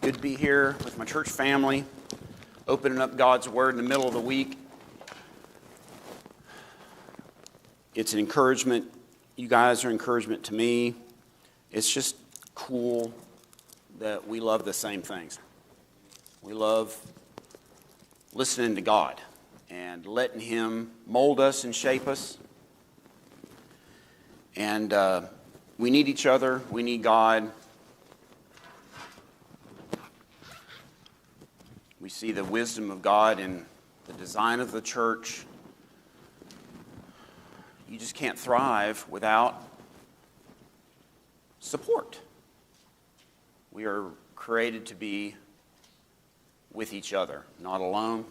Good to be here with my church family, opening up God's Word in the middle of the week. It's an encouragement. You guys are encouragement to me. It's just cool that we love the same things. We love listening to God and letting Him mold us and shape us. And we need each other. We need God. We see the wisdom of God in the design of the church. You just can't thrive without support. We are created to be with each other, not alone.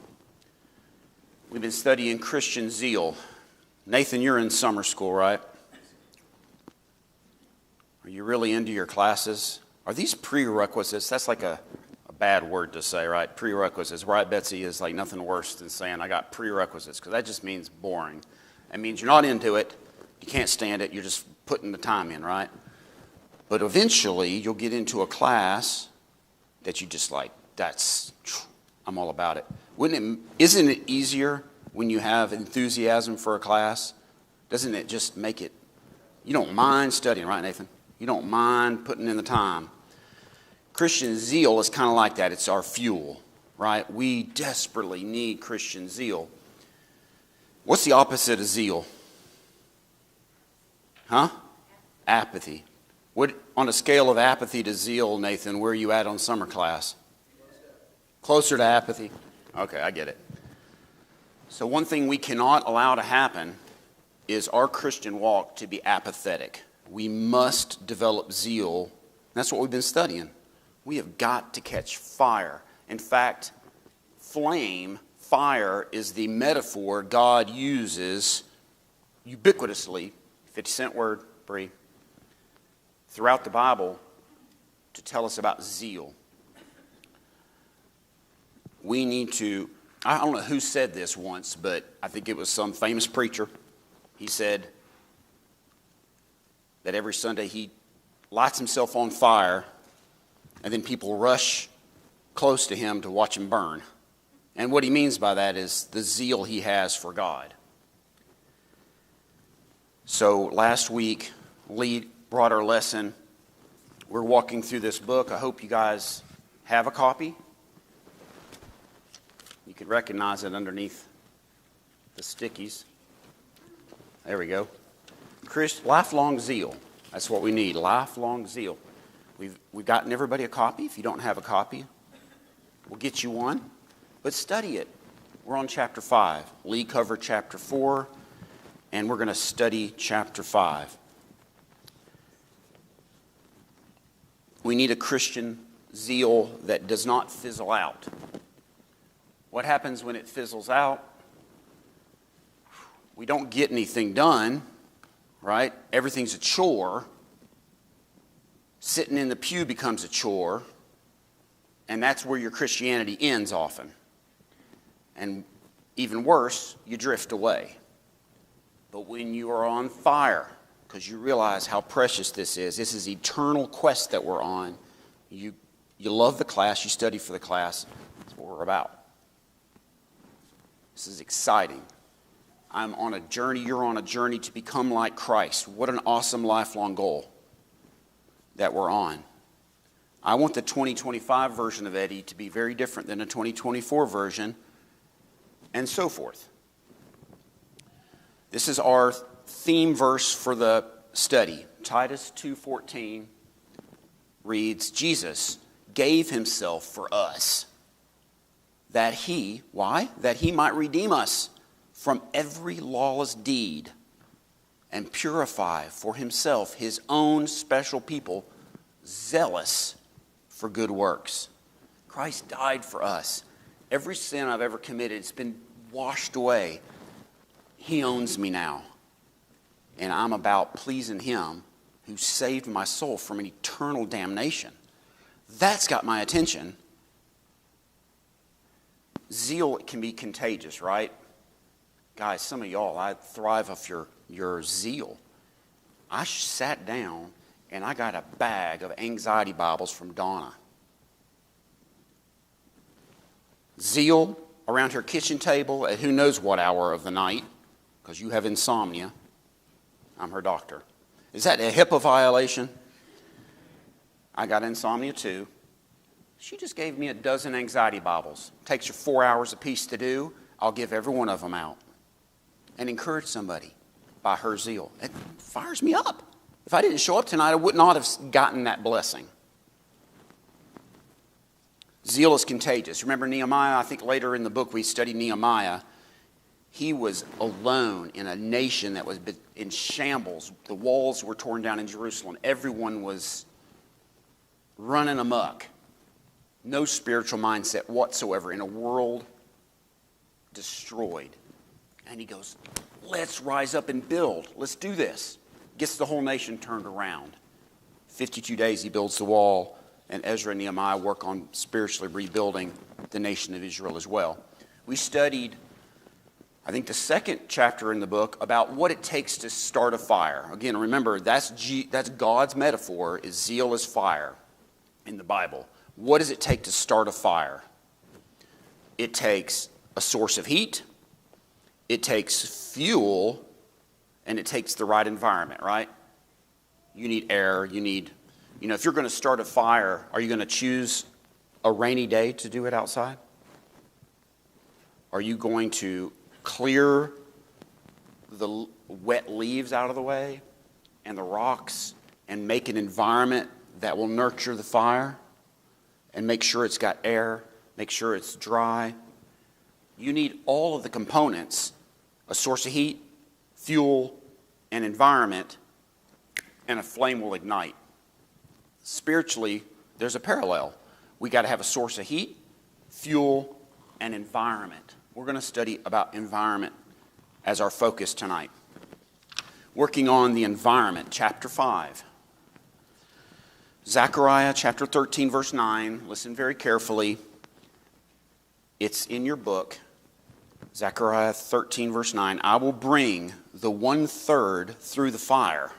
We've been studying Christian Zeal. Nathan, you're in summer school, right? Are you really into your classes? Are these prerequisites? That's like a bad word to say, right? Prerequisites. Right, Betsy, is like nothing worse than saying I got prerequisites, because that just means boring. It means you're not into it, you can't stand it, you're just putting the time in, right? But eventually you'll get into a class that you just like, I'm all about it. Isn't it easier when you have enthusiasm for a class? Doesn't it just make it, you don't mind studying, right, Nathan? You don't mind putting in the time. Christian zeal is kind of like that. It's our fuel, right? We desperately need Christian zeal. What's the opposite of zeal? Huh? Apathy. What, on a scale of apathy to zeal, Nathan, where are you at on summer class? Closer to apathy? Okay, I get it. So one thing we cannot allow to happen is our Christian walk to be apathetic. We must develop zeal. That's what we've been studying. We have got to catch fire. In fact, fire is the metaphor God uses ubiquitously, 50-cent word, Bree, throughout the Bible to tell us about zeal. We need to, I don't know who said this once, but I think it was some famous preacher. He said that every Sunday he lights himself on fire, and then people rush close to him to watch him burn. And what he means by that is the zeal he has for God. So last week, Lee brought our lesson. We're walking through this book. I hope you guys have a copy. You can recognize it underneath the stickies. There we go. Lifelong zeal. That's what we need, lifelong zeal. We've gotten everybody a copy. If you don't have a copy, we'll get you one. But study it. We're on chapter 5. Lee covered chapter 4, and we're going to study chapter 5. We need a Christian zeal that does not fizzle out. What happens when it fizzles out? We don't get anything done, right? Everything's a chore. Sitting in the pew becomes a chore, and that's where your Christianity ends often. And even worse, you drift away. But when you are on fire, because you realize how precious this is eternal quest that we're on, you love the class, you study for the class, that's what we're about. This is exciting. I'm on a journey, you're on a journey to become like Christ. What an awesome lifelong goal that we're on. I want the 2025 version of Eddie to be very different than the 2024 version, and so forth. This is our theme verse for the study. Titus 2:14 reads, Jesus gave himself for us, that he, why? That he might redeem us from every lawless deed and purify for himself his own special people, zealous for good works. Christ died for us. Every sin I've ever committed, it's been washed away. He owns me now. And I'm about pleasing him who saved my soul from an eternal damnation. That's got my attention. Zeal can be contagious, right? Guys, some of y'all, I thrive off your zeal. I sat down and I got a bag of anxiety Bibles from Donna. Zeal around her kitchen table at who knows what hour of the night, because you have insomnia. I'm her doctor. Is that a HIPAA violation? I got insomnia too. She just gave me a dozen anxiety Bibles. Takes you 4 hours a piece to do. I'll give every one of them out and encourage somebody by her zeal. It fires me up. If I didn't show up tonight, I would not have gotten that blessing. Zeal is contagious. Remember Nehemiah? I think later in the book we studied Nehemiah. He was alone in a nation that was in shambles. The walls were torn down in Jerusalem. Everyone was running amok. No spiritual mindset whatsoever in a world destroyed. And he goes, let's rise up and build. Let's do this. Gets the whole nation turned around. 52 days he builds the wall, and Ezra and Nehemiah work on spiritually rebuilding the nation of Israel as well. We studied, I think, the second chapter in the book about what it takes to start a fire. Again, remember, that's God's metaphor, is zeal as fire in the Bible. What does it take to start a fire? It takes a source of heat, it takes fuel, and it takes the right environment, right? You need air, if you're going to start a fire, are you going to choose a rainy day to do it outside? Are you going to clear the wet leaves out of the way and the rocks and make an environment that will nurture the fire and make sure it's got air, make sure it's dry? You need all of the components, a source of heat, fuel, and environment, and a flame will ignite. Spiritually, there's a parallel. We got to have a source of heat, fuel, and environment. We're going to study about environment as our focus tonight. Working on the environment, chapter 5. Zechariah chapter 13, verse 9. Listen very carefully. It's in your book. Zechariah 13, verse 9. I will bring the 1/3 through the fire,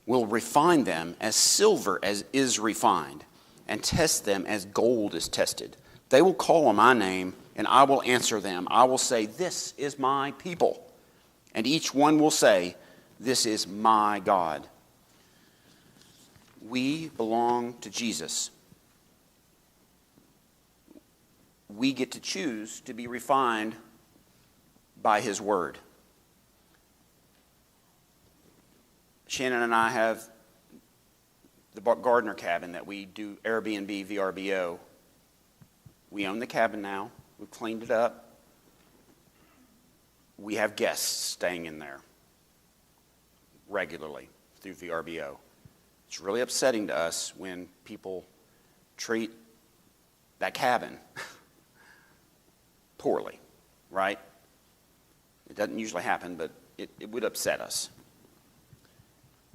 will refine them as silver as is refined, and test them as gold is tested. They will call on my name, and I will answer them. I will say, this is my people. And each one will say, this is my God. We belong to Jesus. We get to choose to be refined by his word. Shannon and I have the Gardner cabin that we do Airbnb, VRBO. We own the cabin now. We've cleaned it up. We have guests staying in there regularly through VRBO. It's really upsetting to us when people treat that cabin poorly, right? It doesn't usually happen, but it would upset us.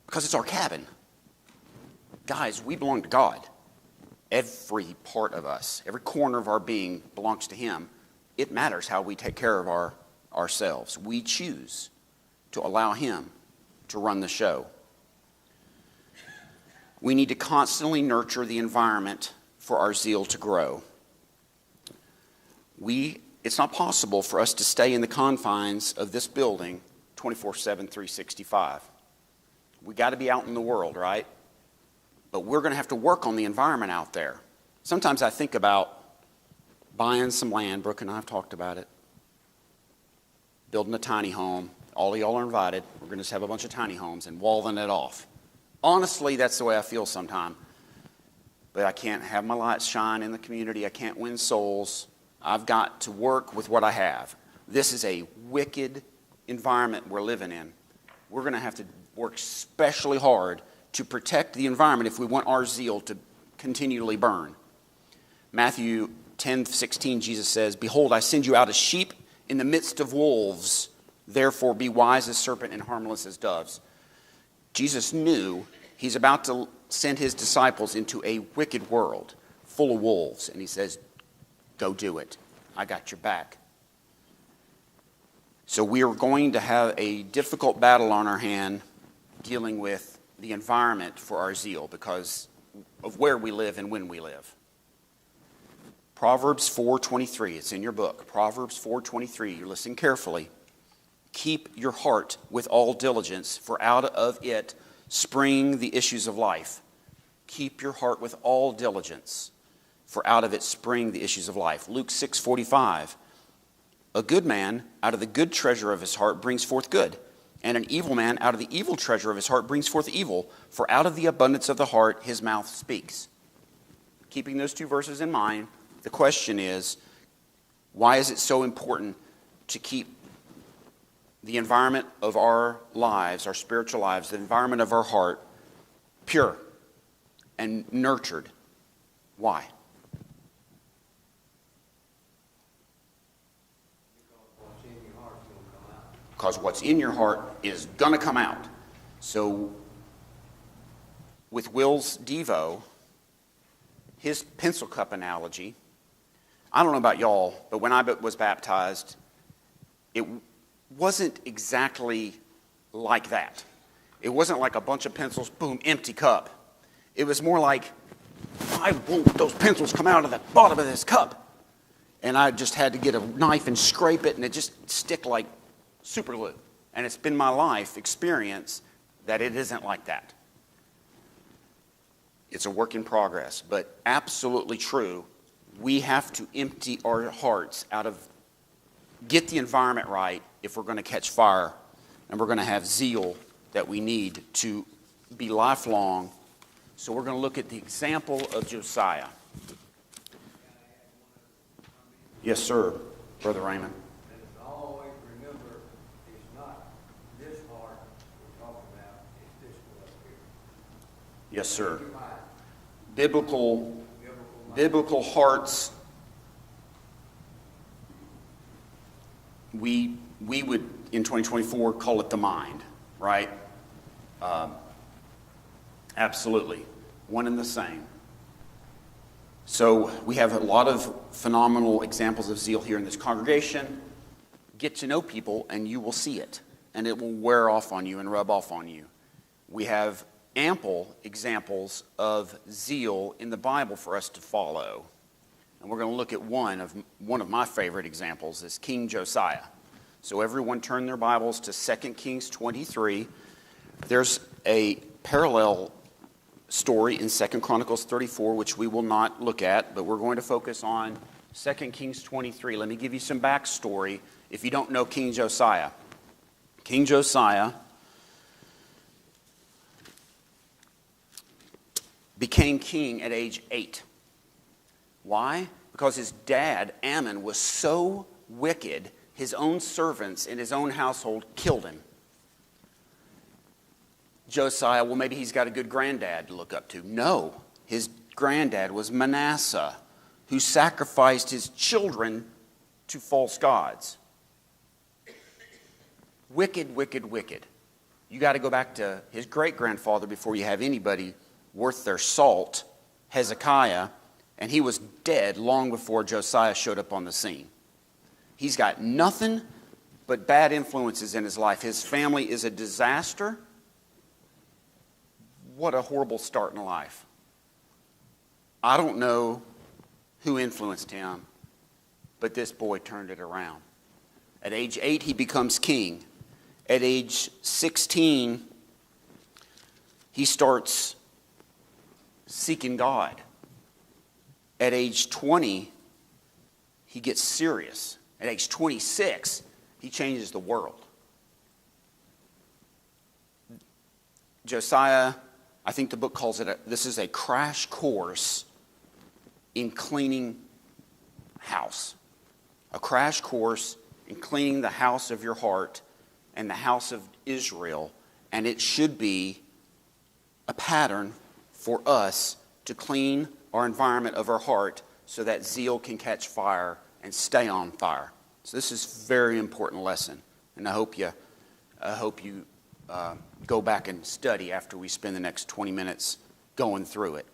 Because it's our cabin. Guys, we belong to God. Every part of us, every corner of our being belongs to him. It matters how we take care of ourselves. We choose to allow him to run the show. We need to constantly nurture the environment for our zeal to grow. It's not possible for us to stay in the confines of this building 24/7, 365. We got to be out in the world, right? But we're going to have to work on the environment out there. Sometimes I think about buying some land. Brooke and I have talked about it. Building a tiny home. All of y'all are invited. We're going to just have a bunch of tiny homes and walling it off. Honestly, that's the way I feel sometimes. But I can't have my lights shine in the community. I can't win souls. I've got to work with what I have. This is a wicked environment we're living in. We're going to have to work especially hard to protect the environment if we want our zeal to continually burn. Matthew 10:16, Jesus says, behold, I send you out as sheep in the midst of wolves. Therefore be wise as serpent and harmless as doves. Jesus knew he's about to send his disciples into a wicked world full of wolves. And he says, go do it. I got your back. So we are going to have a difficult battle on our hand dealing with the environment for our zeal because of where we live and when we live. Proverbs 4:23, it's in your book. Proverbs 4:23, you're listening carefully. Keep your heart with all diligence, for out of it spring the issues of life. Keep your heart with all diligence, for out of it spring the issues of life. Luke 6:45, a good man out of the good treasure of his heart brings forth good, and an evil man out of the evil treasure of his heart brings forth evil, for out of the abundance of the heart his mouth speaks. Keeping those two verses in mind, the question is, why is it so important to keep the environment of our lives, our spiritual lives, the environment of our heart, pure and nurtured? Why? Because what's in your heart is going to come out. So with Will's Devo, his pencil cup analogy, I don't know about y'all, but when I was baptized, it wasn't exactly like that. It wasn't like a bunch of pencils, boom, empty cup. It was more like, why won't those pencils come out of the bottom of this cup? And I just had to get a knife and scrape it, and it just stick like super glue. And it's been my life experience that it isn't like that. It's a work in progress, but absolutely true. We have to empty our hearts out of, get the environment right if we're going to catch fire, and we're going to have zeal that we need to be lifelong. So we're going to look at the example of Josiah. Yes, sir, Brother Raymond. And always remember, it's not this heart we're talking about, it's this one up here. Yes, sir. Biblical hearts, we would, in 2024, call it the mind, right? Absolutely. One and the same. So we have a lot of phenomenal examples of zeal here in this congregation. Get to know people and you will see it, and it will wear off on you and rub off on you. We have ample examples of zeal in the Bible for us to follow. And we're going to look at one of my favorite examples is King Josiah. So everyone turn their Bibles to 2 Kings 23. There's a parallel story in 2 Chronicles 34, which we will not look at, but we're going to focus on 2 Kings 23. Let me give you some backstory if you don't know King Josiah. King Josiah became king at age 8. Why? Because his dad, Ammon, was so wicked, his own servants in his own household killed him. Josiah, well, maybe he's got a good granddad to look up to. No, his granddad was Manasseh, who sacrificed his children to false gods. Wicked, wicked, wicked. You got to go back to his great-grandfather before you have anybody worth their salt, Hezekiah, and he was dead long before Josiah showed up on the scene. He's got nothing but bad influences in his life. His family is a disaster. What a horrible start in life. I don't know who influenced him, but this boy turned it around. At age 8, he becomes king. At age 16, he starts seeking God. At age 20, he gets serious. At age 26, he changes the world. Josiah, I think the book calls it, this is a crash course in cleaning house. A crash course in cleaning the house of your heart and the house of Israel. And it should be a pattern for us to clean our environment of our heart so that zeal can catch fire and stay on fire. So this is a very important lesson, and I hope you go back and study after we spend the next 20 minutes going through it.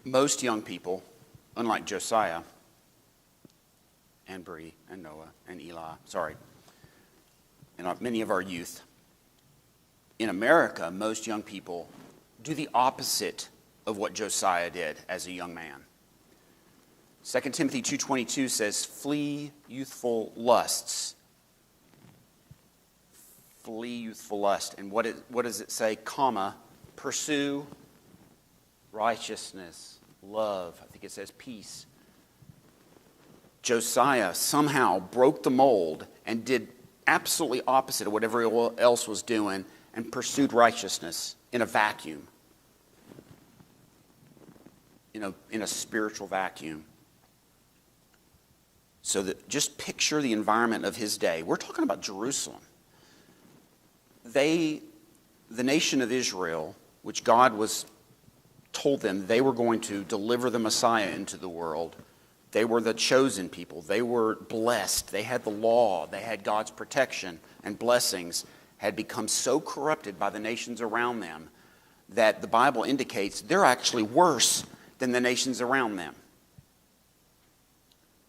Most young people, unlike Josiah and Bree and Noah and Eli, and many of our youth, in America, most young people do the opposite of what Josiah did as a young man. 2 Timothy 2:22 says, flee youthful lusts. Flee youthful lust. And what does it say? Comma, pursue righteousness, love. I think it says peace. Josiah somehow broke the mold and did absolutely opposite of what everyone else was doing and pursued righteousness in a vacuum. In a spiritual vacuum. So that just picture the environment of his day. We're talking about Jerusalem. The nation of Israel, which God told them they were going to deliver the Messiah into the world, they were the chosen people. They were blessed. They had the law. They had God's protection and blessings, had become so corrupted by the nations around them that the Bible indicates they're actually worse than the nations around them.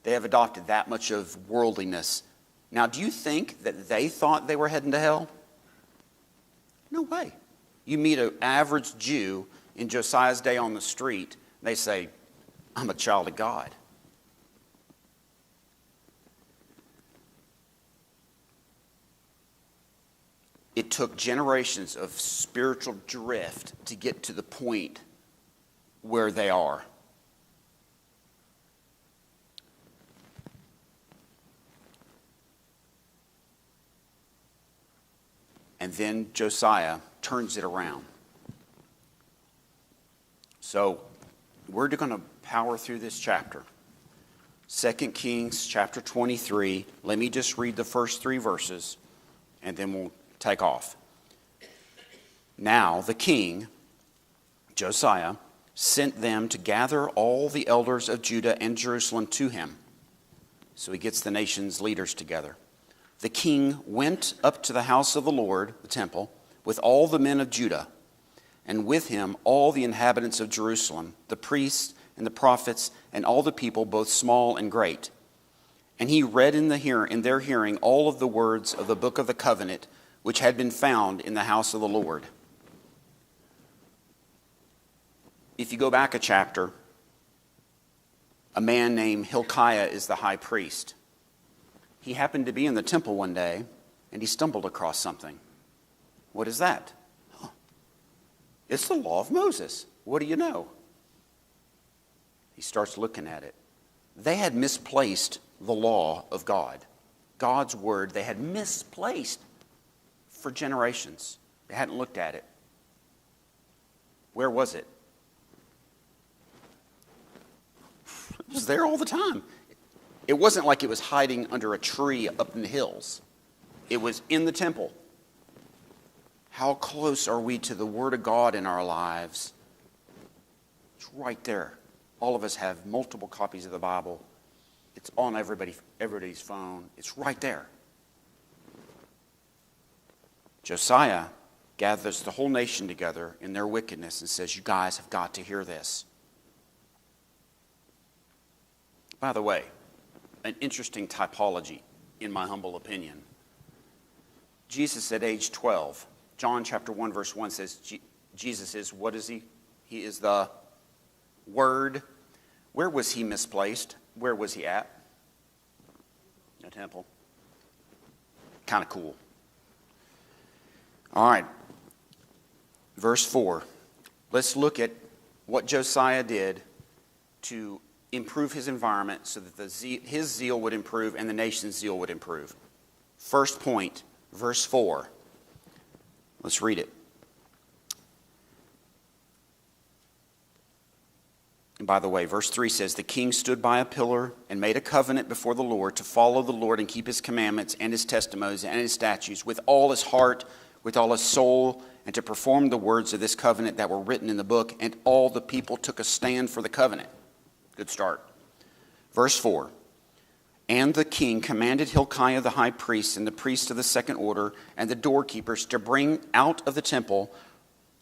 They have adopted that much of worldliness. Now, do you think that they thought they were heading to hell? No way. You meet an average Jew in Josiah's day on the street, they say, I'm a child of God. It took generations of spiritual drift to get to the point where they are. And then Josiah turns it around. So we're going to power through this chapter. 2 Kings chapter 23. Let me just read the first 3 verses, and then we'll take off. Now the king, Josiah, sent them to gather all the elders of Judah and Jerusalem to him. So he gets the nation's leaders together. The king went up to the house of the Lord, the temple, with all the men of Judah, and with him all the inhabitants of Jerusalem, the priests and the prophets, and all the people, both small and great. And he read in their hearing all of the words of the book of the covenant, which had been found in the house of the Lord. If you go back a chapter, a man named Hilkiah is the high priest. He happened to be in the temple one day, and he stumbled across something. What is that? Oh, it's the law of Moses. What do you know? He starts looking at it. They had misplaced the law of God. God's word, they had misplaced for generations. They hadn't looked at it. Where was it? It was there all the time. It wasn't like it was hiding under a tree up in the hills. It was in the temple. How close are we to the Word of God in our lives? It's right there. All of us have multiple copies of the Bible. It's on everybody's phone. It's right there. Josiah gathers the whole nation together in their wickedness and says, you guys have got to hear this. By the way, an interesting typology, in my humble opinion. Jesus at age 12, John chapter 1, verse 1 says, Jesus is, what is he? He is the Word. Where was he misplaced? Where was he at? The temple. Kind of cool. All right. Verse 4. Let's look at what Josiah did to improve his environment so that his zeal would improve and the nation's zeal would improve. First point, verse 4. Let's read it. And by the way, verse 3 says, the king stood by a pillar and made a covenant before the Lord to follow the Lord and keep his commandments and his testimonies and his statutes with all his heart, with all his soul, and to perform the words of this covenant that were written in the book. And all the people took a stand for the covenant. Good start. Verse 4. And the king commanded Hilkiah the high priest and the priests of the second order and the doorkeepers to bring out of the temple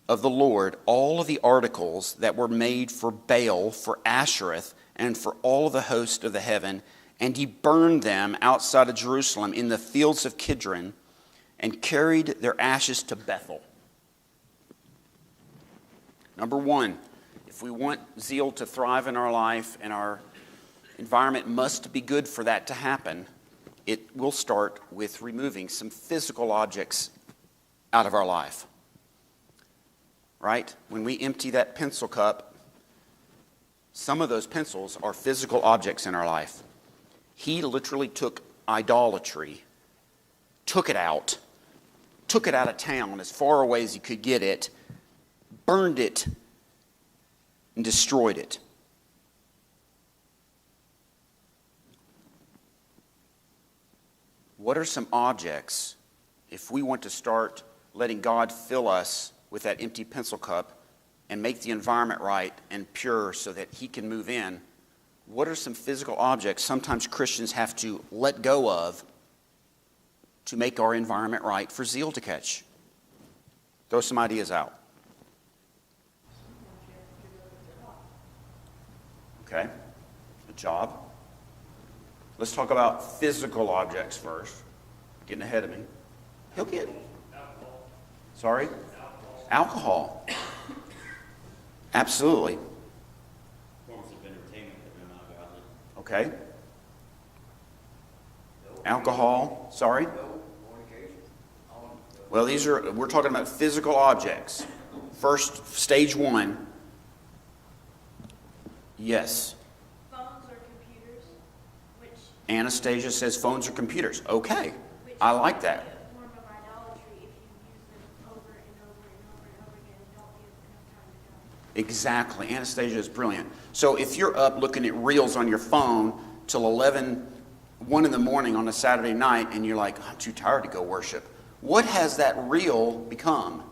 of the Lord all of the articles that were made for Baal, for Ashereth, and for all of the host of the heaven. And he burned them outside of Jerusalem in the fields of Kidron and carried their ashes to Bethel. Number one, if we want zeal to thrive in our life and our environment must be good for that to happen, it will start with removing some physical objects out of our life. Right? When we empty that pencil cup, some of those pencils are physical objects in our life. He literally took idolatry, took it out of town as far away as he could get it, burned it, and destroyed it. What are some objects, if we want to start letting God fill us with that empty pencil cup and make the environment right and pure so that he can move in, what are some physical objects sometimes Christians have to let go of to make our environment right for zeal to catch? Throw some ideas out. Okay, a job. Let's talk about physical objects first. Getting ahead of me. He'll get. Sorry? Alcohol. Absolutely. Forms of entertainment that are not godly. Okay. Alcohol. Sorry? Well, we're talking about physical objects. First, stage one. Yes. Phones or computers, which Anastasia says phones or computers. Okay. I like that. is a form of idolatry if you use them over and over and over and over again and don't give enough time to God. Exactly. Anastasia is brilliant. So if you're up looking at reels on your phone till 1 in the morning on a Saturday night and you're like, I'm too tired to go worship, what has that reel become?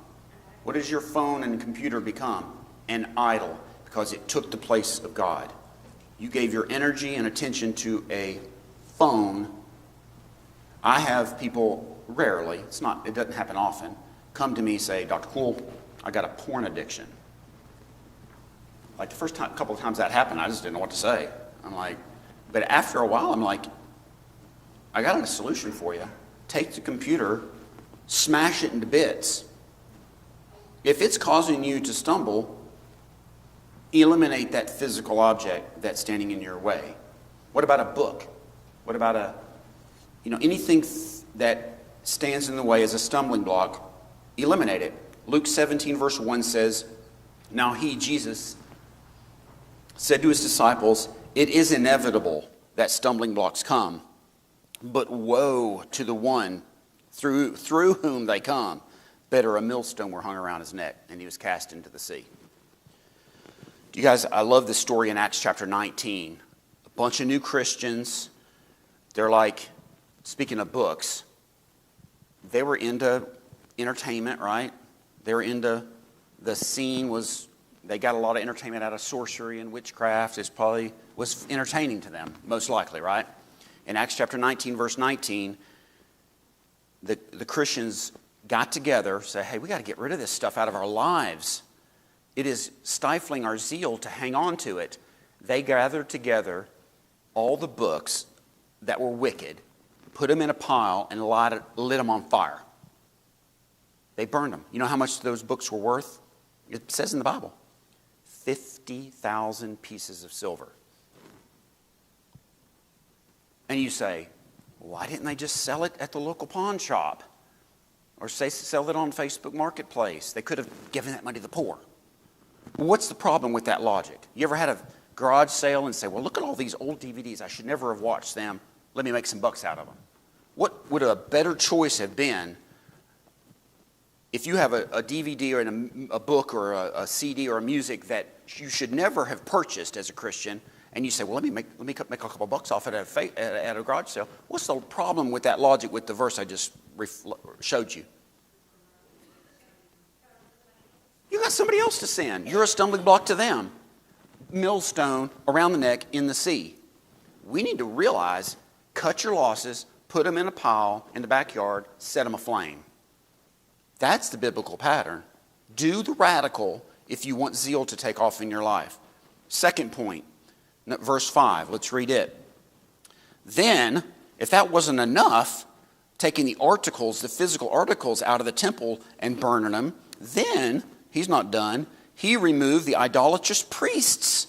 What has your phone and computer become? An idol, because it took the place of God. You gave your energy and attention to a phone. I have people rarely, it doesn't happen often, come to me and say, Dr. Kuhl, I got a porn addiction. Like the first couple of times that happened, I just didn't know what to say. I'm like, but after a while, I'm like, I got a solution for you. Take the computer, smash it into bits. If it's causing you to stumble, eliminate that physical object that's standing in your way. What about a book? What about anything that stands in the way as a stumbling block? Eliminate it. Luke 17 verse 1 says, now he, Jesus, said to his disciples, it is inevitable that stumbling blocks come, but woe to the one through whom they come. Better a millstone were hung around his neck, and he was cast into the sea. You guys, I love this story in Acts chapter 19. A bunch of new Christians, they're like, speaking of books, they were into entertainment, right? They were into, the scene was, they got a lot of entertainment out of sorcery and witchcraft. It probably was entertaining to them, most likely, right? In Acts chapter 19, verse 19, the Christians got together, said, hey, we got to get rid of this stuff out of our lives. It is stifling our zeal to hang on to it. They gathered together all the books that were wicked, put them in a pile, and lit them on fire. They burned them. You know how much those books were worth? It says in the Bible, 50,000 pieces of silver. And you say, why didn't they just sell it at the local pawn shop? Or say sell it on Facebook Marketplace? They could have given that money to the poor. Well, what's the problem with that logic? You ever had a garage sale and say, well, look at all these old DVDs. I should never have watched them. Let me make some bucks out of them. What would a better choice have been if you have a DVD or a book or a CD or a music that you should never have purchased as a Christian, and you say, well, let me make a couple bucks off it at a garage sale? What's the problem with that logic with the verse I just showed you? You got somebody else to sin. You're a stumbling block to them. Millstone around the neck in the sea. We need to realize, cut your losses, put them in a pile in the backyard, set them aflame. That's the biblical pattern. Do the radical if you want zeal to take off in your life. Second point, verse 5. Let's read it. Then, if that wasn't enough, taking the articles, the physical articles out of the temple and burning them, then he's not done. he removed the idolatrous priests,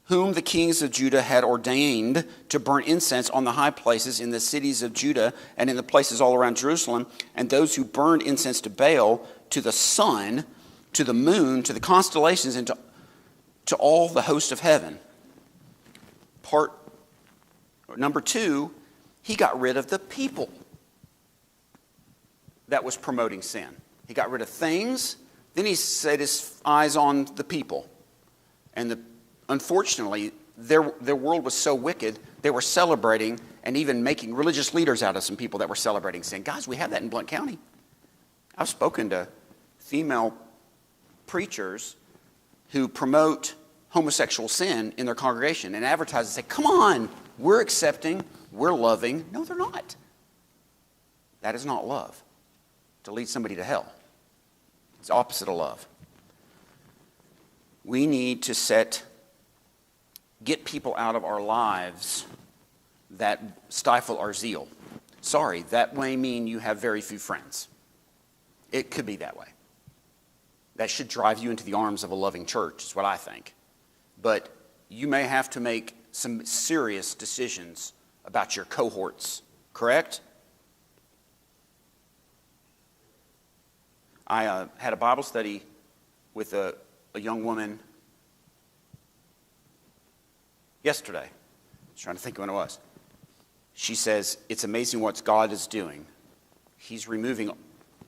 whom the kings of Judah had ordained to burn incense on the high places in the cities of Judah and in the places all around Jerusalem, and those who burned incense to Baal, to the sun, to the moon, to the constellations, and to all the host of heaven. Number 2, he got rid of the people that was promoting sin. He got rid of things, then he set his eyes on the people. And unfortunately, their world was so wicked, they were celebrating and even making religious leaders out of some people that were celebrating sin. Guys, we have that in Blount County. I've spoken to female preachers who promote homosexual sin in their congregation and advertise and say, come on, we're accepting, we're loving. No, they're not. That is not love. To lead somebody to hell. It's the opposite of love. We need to get people out of our lives that stifle our zeal. Sorry, that may mean you have very few friends. It could be that way. That should drive you into the arms of a loving church, is what I think. But you may have to make some serious decisions about your cohorts, correct? I had a Bible study with a young woman yesterday. I was trying to think when it was. She says, it's amazing what God is doing. He's removing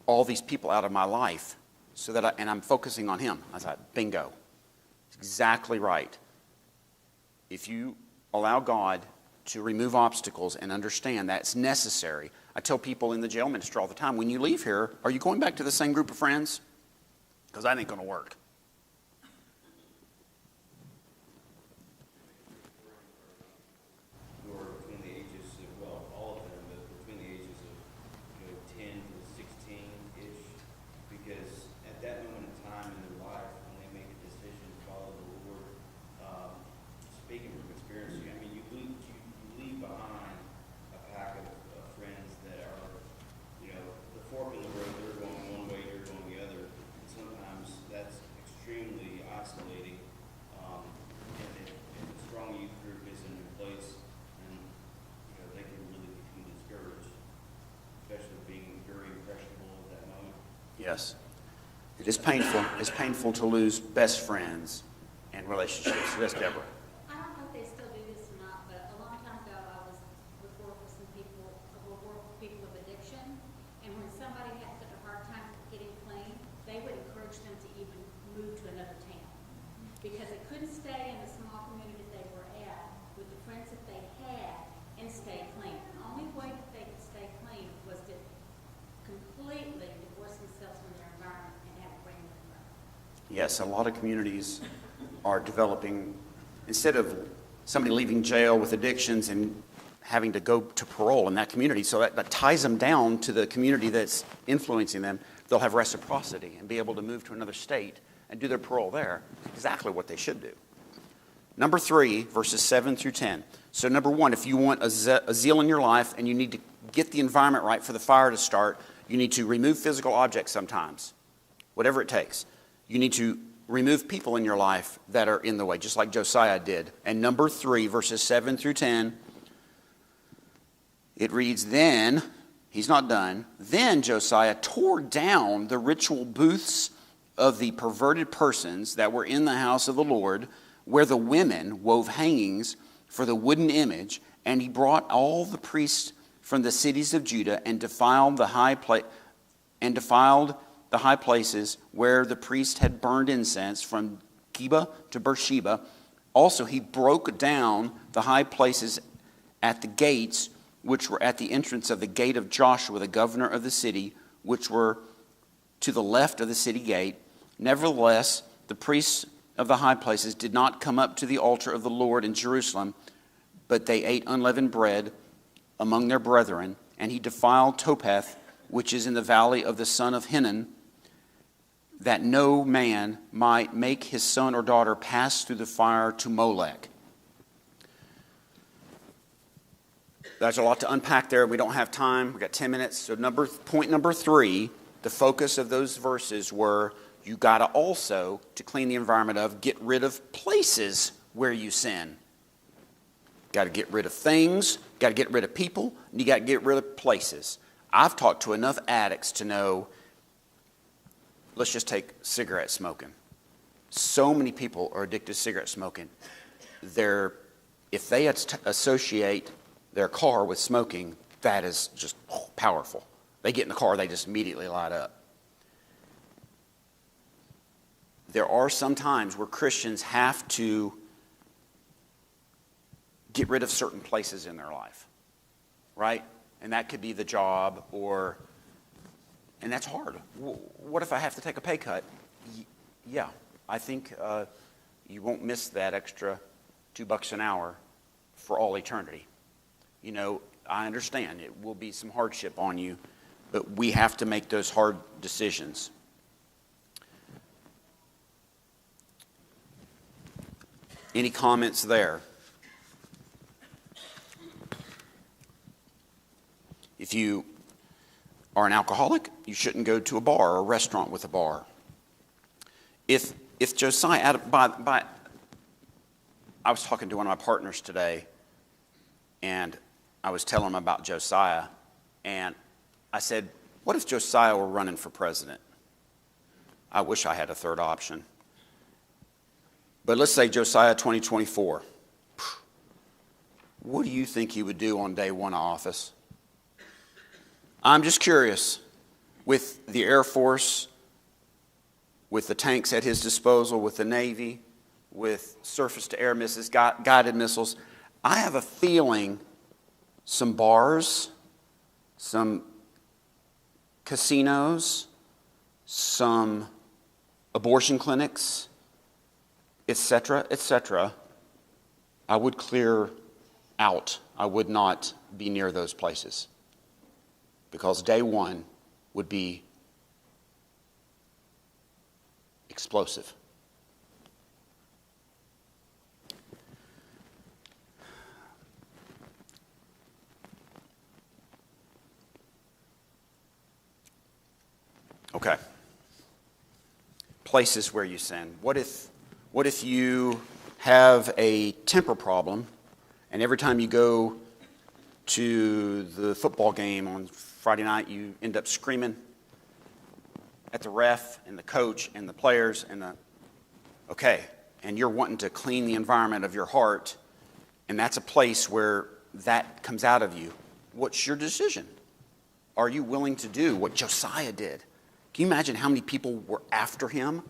all these people out of my life so that and I'm focusing on him. I thought, bingo. It's exactly right. If you allow God to remove obstacles and understand that's necessary. I tell people in the jail ministry all the time, when you leave here, are you going back to the same group of friends? Because that ain't going to work. Who are between the ages of, well, all of them, but between the ages of 10 to 16-ish, because at that moment in time in their life, when they make a decision to follow the Lord, speaking from experience, I mean, you leave behind a pack of friends that are, the fork in the road, they're going one way, you're going the other. And sometimes that's extremely isolating. And if a strong youth group isn't in place, then, they can really become discouraged, especially being very impressionable at that moment. Yes. It is painful. It's painful to lose best friends and relationships. Yes, Deborah. I don't know if they still do this or not, but a long time ago, I would work with some people, of addiction, and when somebody had such a hard time getting clean, they would encourage them to even move to another town, because they couldn't stay in the small community that they were at with the friends that they had and stay clean. The only way that they could stay clean was to completely divorce themselves from their environment and have a brand new environment. Yes, a lot of communities are developing, instead of somebody leaving jail with addictions and having to go to parole in that community, so that ties them down to the community that's influencing them, they'll have reciprocity and be able to move to another state and do their parole there. Exactly what they should do. Number 3, verses 7 through 10. So number 1, if you want a zeal in your life and you need to get the environment right for the fire to start, you need to remove physical objects sometimes, whatever it takes. You need to remove people in your life that are in the way, just like Josiah did. And number 3, verses 7 through 10, it reads, then, he's not done, then Josiah tore down the ritual booths of the perverted persons that were in the house of the Lord, where the women wove hangings for the wooden image, and he brought all the priests from the cities of Judah and defiled the high places where the priest had burned incense from Geba to Beersheba. Also, he broke down the high places at the gates, which were at the entrance of the gate of Joshua, the governor of the city, which were to the left of the city gate. Nevertheless, the priests of the high places did not come up to the altar of the Lord in Jerusalem, but they ate unleavened bread among their brethren. And he defiled Topheth, which is in the valley of the son of Hinnom, that no man might make his son or daughter pass through the fire to Molech. There's a lot to unpack there. We don't have time. We've got 10 minutes. So point number 3, the focus of those verses were you got to also, to clean the environment of, get rid of places where you sin. Got to get rid of things, got to get rid of people, and you got to get rid of places. I've talked to enough addicts to know, let's just take cigarette smoking. So many people are addicted to cigarette smoking. If they associate their car with smoking, that is just powerful. They get in the car, they just immediately light up. There are some times where Christians have to get rid of certain places in their life, right? And that could be the job and that's hard. What if I have to take a pay cut? Yeah, I think you won't miss that extra $2 an hour for all eternity. You know, I understand it will be some hardship on you, but we have to make those hard decisions. Any comments there? If you are an alcoholic, you shouldn't go to a bar or a restaurant with a bar. If Josiah, I was talking to one of my partners today, and I was telling him about Josiah, and I said, what if Josiah were running for president? I wish I had a third option. But let's say Josiah 2024. What do you think he would do on day one of office? I'm just curious. With the Air Force, with the tanks at his disposal, with the Navy, with surface-to-air missiles, guided missiles, I have a feeling some bars, some casinos, some abortion clinics, etc., I would clear out. I would not be near those places. Because day one would be explosive. Okay. Places where you sin. What if you have a temper problem, and every time you go to the football game on Friday night, you end up screaming at the ref and the coach and the players and you're wanting to clean the environment of your heart, and that's a place where that comes out of you. What's your decision? Are you willing to do what Josiah did? Can you imagine how many people were after him?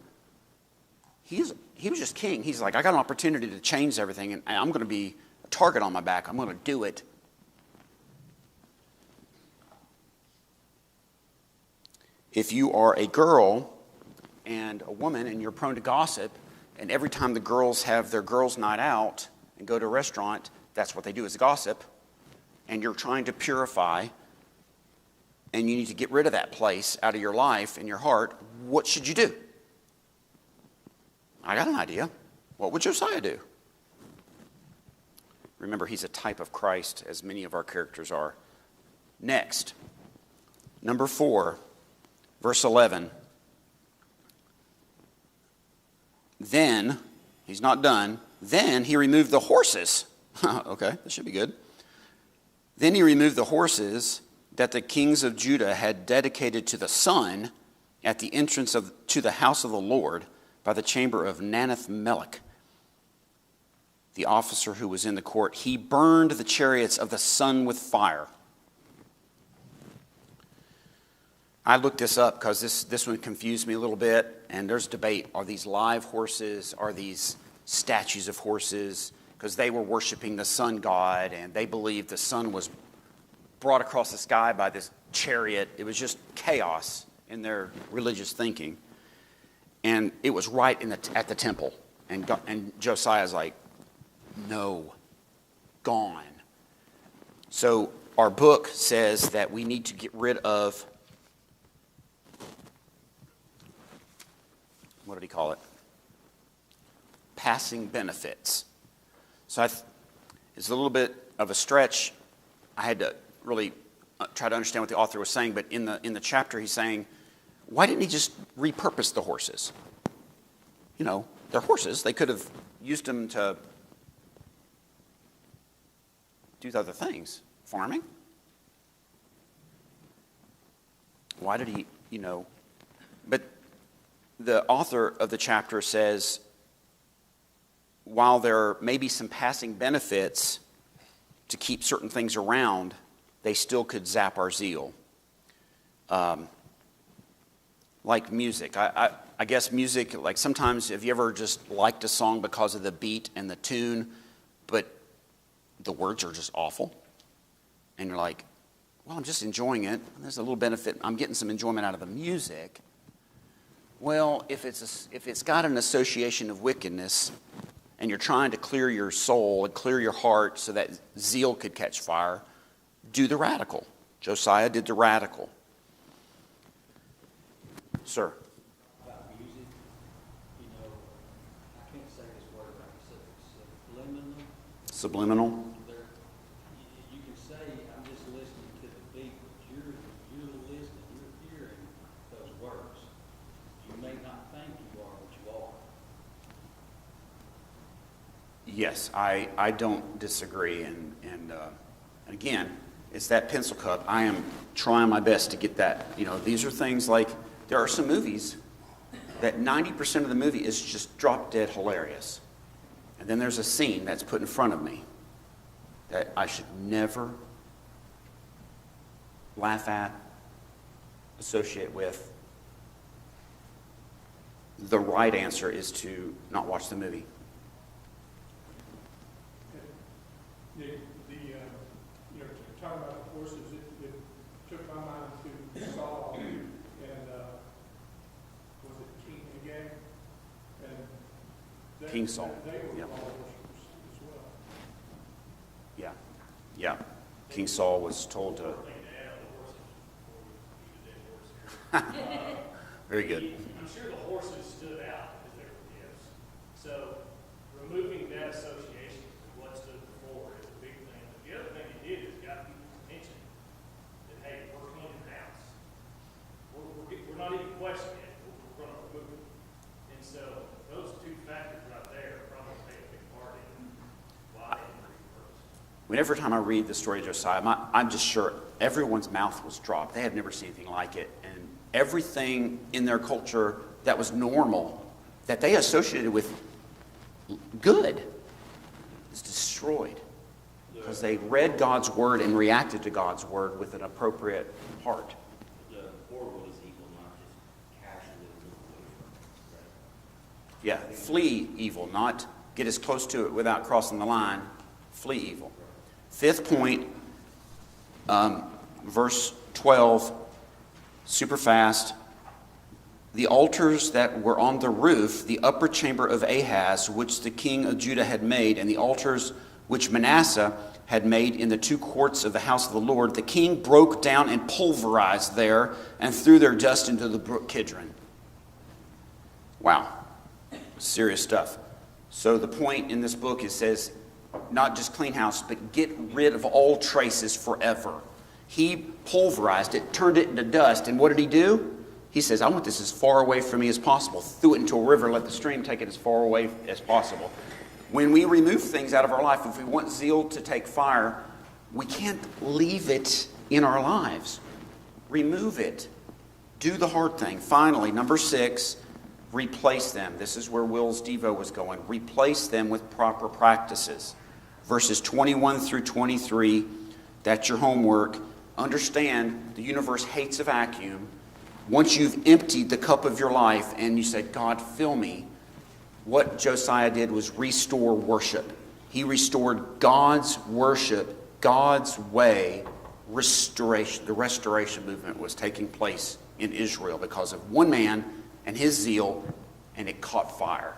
He was just king. He's like, I got an opportunity to change everything, and I'm going to be a target on my back. I'm going to do it. If you are a girl and a woman and you're prone to gossip, and every time the girls have their girls' night out and go to a restaurant, that's what they do is gossip, and you're trying to purify, and you need to get rid of that place out of your life and your heart, what should you do? I got an idea. What would Josiah do? Remember, he's a type of Christ, as many of our characters are. Next, number 4, verse 11. Then, he's not done, then he removed the horses. Okay, that should be good. Then he removed the horses that the kings of Judah had dedicated to the sun at the entrance to the house of the Lord by the chamber of Nanath-Melech, the officer who was in the court. He burned the chariots of the sun with fire. I looked this up because this one confused me a little bit, and there's debate. Are these live horses? Are these statues of horses? Because they were worshiping the sun god, and they believed the sun was brought across the sky by this chariot. It was just chaos in their religious thinking. And it was right at the temple. And Josiah's like, no, gone. So our book says that we need to get rid of, what did he call it? Passing benefits. So it's a little bit of a stretch. I had to really try to understand what the author was saying, but in the chapter he's saying, Why didn't he just repurpose the horses? You know, they're horses. They could have used them to do other things. Farming. Why did he, but the author of the chapter says, while there may be some passing benefits to keep certain things around, they still could zap our zeal. Like music. I guess music, like sometimes, have you ever just liked a song because of the beat and the tune, but the words are just awful? And you're like, well, I'm just enjoying it. There's a little benefit. I'm getting some enjoyment out of the music. Well, if it's got an association of wickedness, and you're trying to clear your soul and clear your heart so that zeal could catch fire, do the radical. Josiah did the radical. Sir. About music, I can't say this word right, Subliminal. You can say, I'm just listening to the beat, but you're listening, you're hearing those words. You may not think you are, but you are. Yes, I don't disagree. And again, it's that pencil cup. I am trying my best to get that. These are things like, there are some movies that 90% of the movie is just drop dead hilarious. And then there's a scene that's put in front of me that I should never laugh at, associate with. The right answer is to not watch the movie. Talking about the horses, it took my mind to Saul and was it King again? And King Saul. They were Yep. all worshipers as well. Yeah. King Saul was told to. Very good. I'm sure the horses stood out because they were gifts. So removing that association with what stood before is a big thing. But the other thing it did is got people's attention that, hey, we're cleaning house. We're not even questioning it. We're going to remove it. And so those two factors right there probably play a big part in why they didn't repurpose. Whenever time I read the story of Josiah, I'm just sure everyone's mouth was dropped. They had never seen anything like it. And everything in their culture that was normal, that they associated with good, is destroyed. Because they read God's word and reacted to God's word with an appropriate heart. The horrible is evil, not just casually move away from it, right? Yeah, flee evil, not get as close to it without crossing the line. Flee evil. Fifth point, verse 12, super fast. The altars that were on the roof, the upper chamber of Ahaz, which the king of Judah had made, and the altars which Manasseh had made in the two courts of the house of the Lord, the king broke down and pulverized there and threw their dust into the brook Kidron. Wow. Serious stuff. So the point in this book, it says, not just clean house, but get rid of all traces forever. He pulverized it, turned it into dust, and what did he do? He says, I want this as far away from me as possible. Threw it into a river, let the stream take it as far away as possible. When we remove things out of our life, if we want zeal to take fire, we can't leave it in our lives. Remove it. Do the hard thing. Finally, number 6, replace them. This is where Will's Devo was going. Replace them with proper practices. Verses 21 through 23, that's your homework. Understand the universe hates a vacuum. Once you've emptied the cup of your life and you said, God, fill me, what Josiah did was restore worship. He restored God's worship, God's way, restoration. The restoration movement was taking place in Israel because of one man and his zeal, and it caught fire.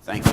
Thank you.